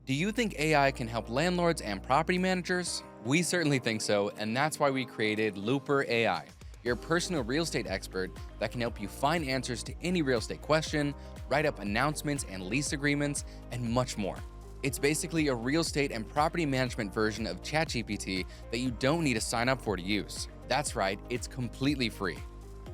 Do you think AI can help landlords and property managers? We certainly think so, and that's why we created Looper AI, your personal real estate expert that can help you find answers to any real estate question, write up announcements and lease agreements, and much more. It's basically a real estate and property management version of ChatGPT that you don't need to sign up for to use. That's right, it's completely free.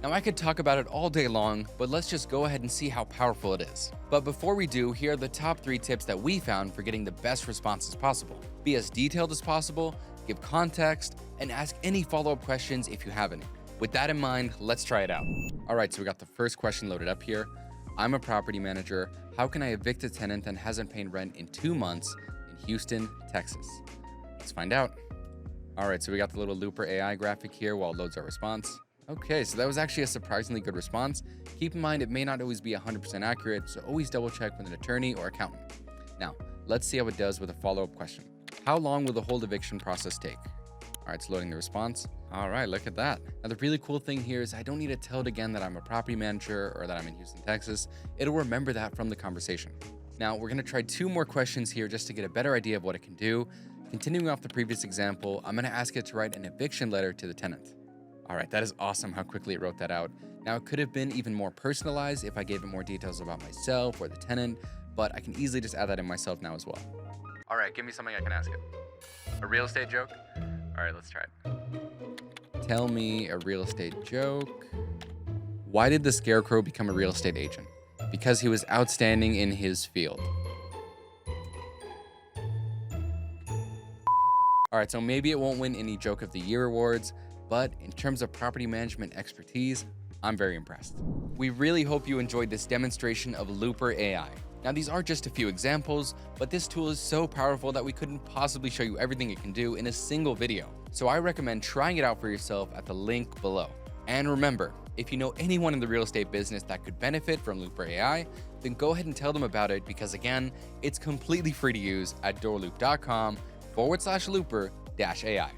Now, I could talk about it all day long, but let's just go ahead and see how powerful it is. But before we do, here are the top 3 tips that we found for getting the best responses possible. Be as detailed as possible, give context, and ask any follow-up questions if you have any. With that in mind, let's try it out. All right, so we got the first question loaded up here. I'm a property manager. How can I evict a tenant that hasn't paid rent in 2 months in Houston, Texas? Let's find out. All right, so we got the little Looper AI graphic here while it loads our response. Okay, so that was actually a surprisingly good response. Keep in mind, it may not always be 100% accurate, so always double check with an attorney or accountant. Now, let's see how it does with a follow-up question. How long will the whole eviction process take? All right, it's loading the response. All right, look at that. Now, the really cool thing here is I don't need to tell it again that I'm a property manager or that I'm in Houston, Texas. It'll remember that from the conversation. Now, we're gonna try 2 more questions here just to get a better idea of what it can do. Continuing off the previous example, I'm gonna ask it to write an eviction letter to the tenant. All right, that is awesome how quickly it wrote that out. Now, it could have been even more personalized if I gave it more details about myself or the tenant, but I can easily just add that in myself now as well. All right, give me something I can ask it. A real estate joke? All right, let's try it. Tell me a real estate joke. Why did the Scarecrow become a real estate agent? Because he was outstanding in his field. All right, so maybe it won't win any Joke of the Year awards, but in terms of property management expertise, I'm very impressed. We really hope you enjoyed this demonstration of Looper AI. Now, these are just a few examples, but this tool is so powerful that we couldn't possibly show you everything it can do in a single video. So I recommend trying it out for yourself at the link below. And remember, if you know anyone in the real estate business that could benefit from Looper AI, then go ahead and tell them about it because again, it's completely free to use at doorloop.com/Looper-AI.